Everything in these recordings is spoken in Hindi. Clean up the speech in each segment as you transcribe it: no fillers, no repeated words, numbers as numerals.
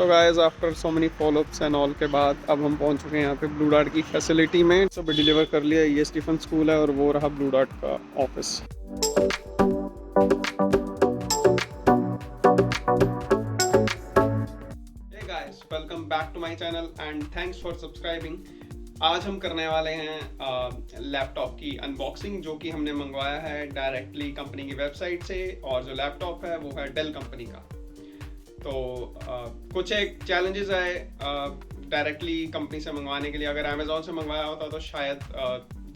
So guys after so many follow-ups and all के बाद अब हम पहुंच चुके हैं यहाँ पे ब्लू डार्ट की फैसिलिटी में। सब डिलीवर कर लिया। ये स्टीफन स्कूल है और वो रहा ब्लू डार्ट का office. Hey guys, welcome back to my channel and thanks for subscribing. आज हम करने वाले हैं लैपटॉप की अनबॉक्सिंग, जो कि हमने मंगवाया है डायरेक्टली कंपनी की वेबसाइट से। और जो लैपटॉप है वो है डेल कंपनी का। तो कुछ एक चैलेंजेस आए डायरेक्टली कंपनी से मंगवाने के लिए। अगर अमेज़ॉन से मंगवाया होता तो शायद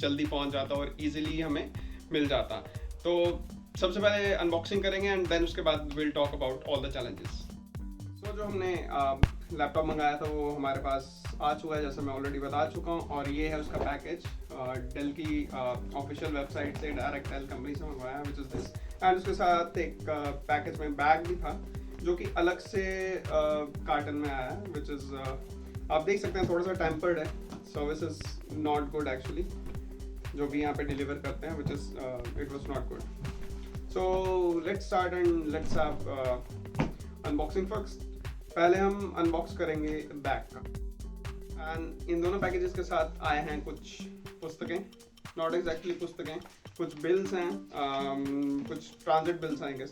जल्दी पहुंच जाता और इजीली हमें मिल जाता। तो सबसे पहले अनबॉक्सिंग करेंगे एंड देन उसके बाद will talk about all the challenges. So जो हमने लैपटॉप मंगाया था वो हमारे पास आ चुका है, जैसे मैं ऑलरेडी बता चुका हूँ। और ये है उसका पैकेज, डेल की ऑफिशियल वेबसाइट से डायरेक्ट डेल कंपनी से मंगवाया है, विच इज़ दिस। एंड उसके साथ एक पैकेज में बैग भी था जो कि अलग से कार्टन में आया है, विच इज़ आप देख सकते हैं थोड़ा सा टेम्पर्ड है। Service is not good actually, जो भी यहाँ पे डिलीवर करते हैं, which is it was not good. So let's start and let's have unboxing first. पहले हम अनबॉक्स करेंगे बैग का। एंड इन दोनों पैकेजेस के साथ आए हैं कुछ पुस्तकें, नॉट एग्जैक्टली पुस्तकें, कुछ बिल्स हैं, कुछ ट्रांजिट बिल्स आएंगे।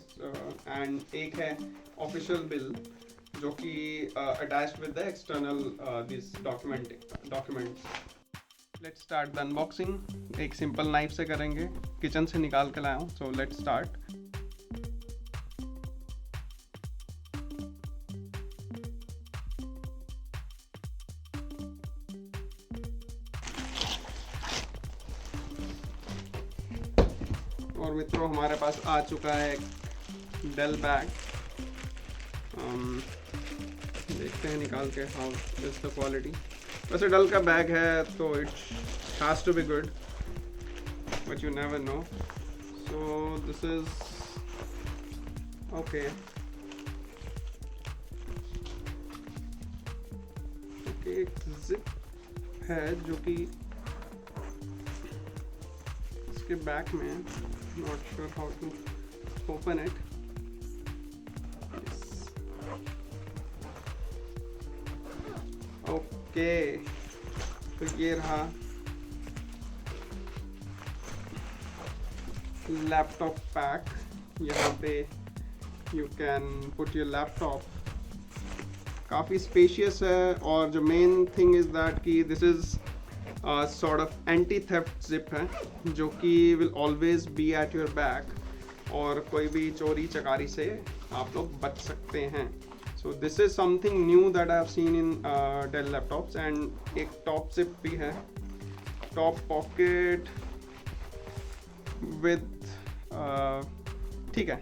एंड एक है ऑफिशियल बिल जो कि attached with the external this documents. Let's start the unboxing. एक सिंपल नाइफ से करेंगे, किचन से निकाल के लाया हूँ। So let's start. और मित्रों, हमारे पास आ चुका है एक डेल बैग। देखते हैं निकाल के हाउ इज द क्वालिटी। वैसे डेल का बैग है तो it has to be good, but you never know. So this is okay. एक जिप है जो कि इसके बैक में, not sure how to open it. Okay, तो ये रहा लैपटॉप पैक। यहाँ पे you can put your laptop. काफ़ी स्पेशियस है। और जो मेन थिंग इज़ दैट कि this is sort of anti theft zip है, जो कि will always be at your back और कोई भी चोरी चकारी से आप लोग बच सकते हैं। So this is something new that I have seen in Dell laptops. And एक टॉप जिप भी है, टॉप पॉकेट विद ठीक है,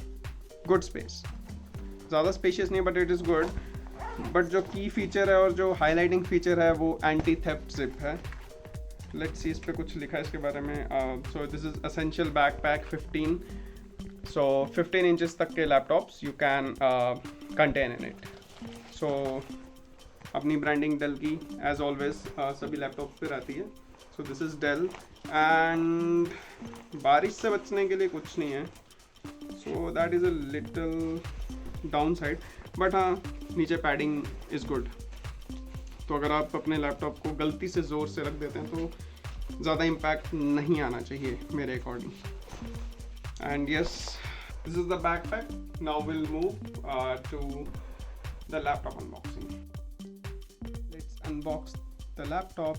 गुड स्पेस। ज़्यादा स्पेशियस नहीं but it is good. But जो की फीचर है और जो हाईलाइटिंग फीचर है वो एंटी थेफ्ट जिप है। लेट्स सी, इस पे कुछ लिखा है इसके बारे में। So this is essential backpack 15। So 15 inches तक के laptops you can contain in it. So अपनी ब्रांडिंग डेल की एज ऑलवेज सभी लैपटॉप पे रहती है। So this is Dell. And बारिश से बचने के लिए कुछ नहीं है, so that is a little downside. But हाँ, नीचे पैडिंग इज़ गुड। तो अगर आप अपने लैपटॉप को गलती से ज़ोर से रख देते हैं तो ज़्यादा इम्पैक्ट नहीं आना चाहिए मेरे according. And yes, this is the backpack. Now will move to the laptop unboxing. Let's unbox the laptop.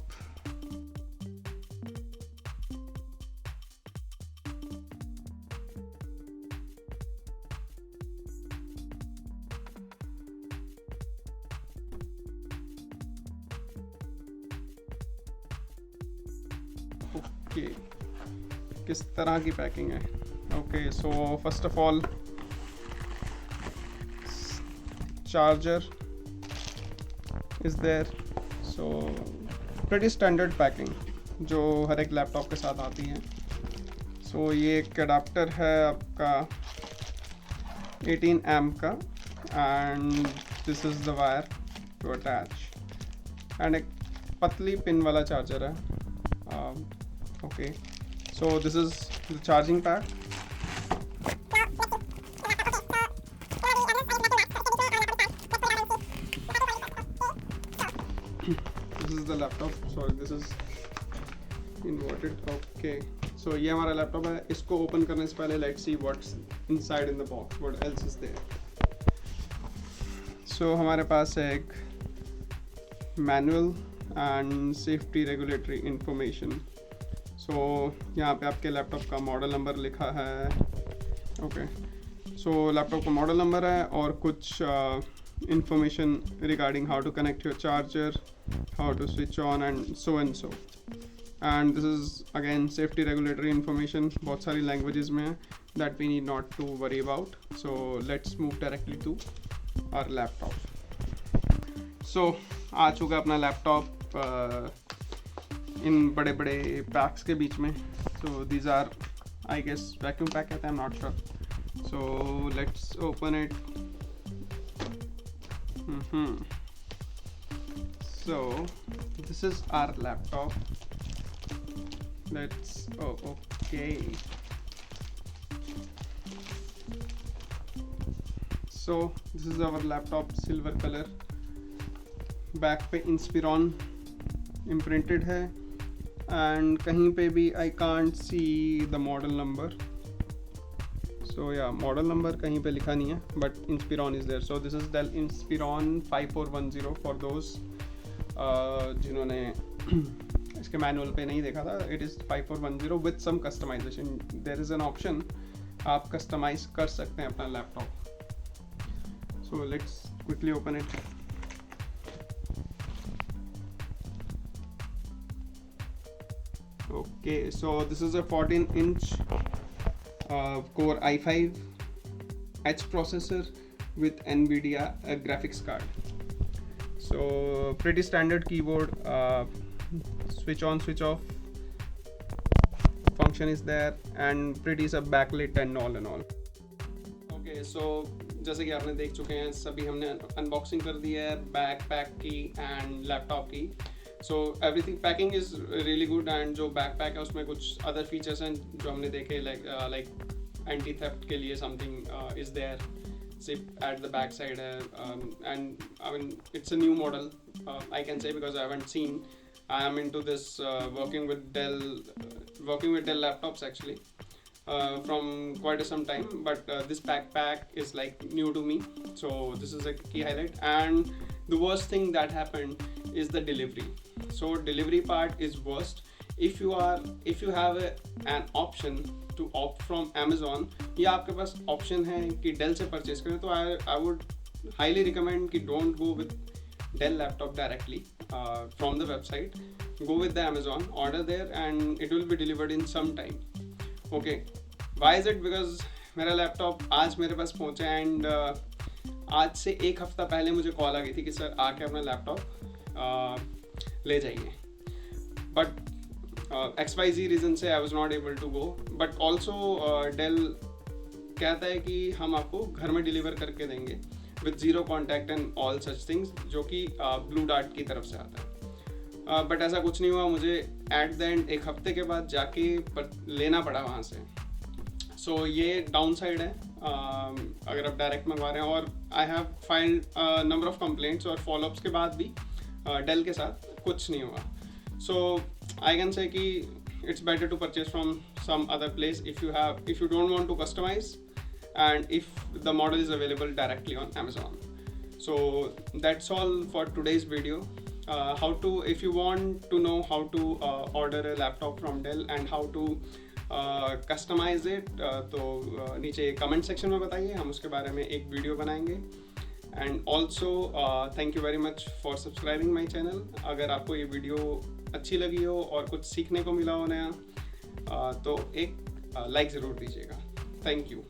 Okay, किस तरह की पैकिंग है? Okay, so first of all charger is there. So pretty standard packing जो हर एक लैपटॉप के साथ आती है। सो ये एक अडाप्टर है आपका 18 एम्प का, and this is the wire to attach. And एक पतली पिन वाला चार्जर है। Okay, so this is the charging pad. This is the laptop, sorry this is inverted. Okay, so ये हमारा लैपटॉप है. इसको ओपन करने से पहले let's see what's inside in the box, what else is there. So हमारे पास है एक manual and safety regulatory information. So यहाँ पे आपके लैपटॉप का मॉडल नंबर लिखा है. ओके, सो लैपटॉप का मॉडल नंबर है और कुछ information regarding how to connect your charger, how to switch on and so. And this is again safety regulatory information. बहुत सारी लैंग्वेजेस में है that we need not to worry about. So let's move directly to our laptop. So आ चुका अपना लैपटॉप इन बड़े बड़े पैक्स के बीच में. So these are I guess vacuum pack कहते हैं, I am not sure. So let's open it. So this is our laptop. Okay. So this is our laptop, silver color. Back पे Inspiron imprinted है and कहीं पे भी I can't see the model number. So yeah, model number कहीं पे लिखा नहीं है, but Inspiron is there. So this is Dell Inspiron 5410 for those जिन्होंने इसके मैनुअल पे नहीं देखा था. It is 5410 with some customization. There is an option, आप कस्टमाइज कर सकते हैं अपना laptop. So let's quickly open it. Okay, so this is a 14-inch Core i5 H processor with NVIDIA graphics card. So pretty standard keyboard. Switch on, switch off function is there, and pretty सब backlit and all and all. Okay, so जैसे कि आपने देख चुके हैं, सभी हमने अनबॉक्सिंग कर दी है बैकपैक की एंड लैपटॉप की. So everything packing is really good. And जो बैकपैक है उसमें कुछ अदर फीचर्स हैं जो हमने देखे, लाइक एंटी थेफ्ट के लिए something is there. Zip at the back side है. And I mean it's a new model I can say, because I haven't seen. I am into this working with Dell laptops actually from quite some time, but this backpack is like new to me, so this is a key highlight. And the worst thing that happened is the delivery. So delivery part is worst. If you have an option to opt from Amazon, या आपके पास option है कि Dell से purchase करें, तो I would highly recommend कि don't go with Dell laptop directly from the website. Go with the Amazon, order there, and it will be delivered in some time. Okay, why is it? Because मेरा लैपटॉप आज मेरे पास पहुंचा एंड आज से एक हफ्ता पहले मुझे कॉल आ गई थी कि सर आके अपना लैपटॉप ले जाइए. बट XYZ रीज़न से I was not able to go. But also Dell कहता है कि हम आपको घर में डिलीवर करके देंगे with zero contact and all such things, जो कि BlueDart की तरफ से आता है. बट ऐसा कुछ नहीं हुआ. मुझे एट द एंड एक हफ्ते के बाद जाके लेना पड़ा वहाँ से. सो ये डाउन साइड है अगर आप डायरेक्ट मंगवा रहे हैं. और I have filed number of complaints और फॉलोअप्स के बाद भी डेल के साथ कुछ नहीं हुआ. सो आई कैन से कि it's better to purchase from some other place if you don't want to customize and if the model is available directly on Amazon. So that's all for today's video. If you want to know how to order a laptop from Dell and how to customize it, तो नीचे कमेंट सेक्शन में बताइए, हम उसके बारे में एक वीडियो बनाएंगे. And also thank you very much for subscribing my channel. अगर आपको ये वीडियो अच्छी लगी हो और कुछ सीखने को मिला हो नया, तो एक लाइक ज़रूर दीजिएगा. Thank you.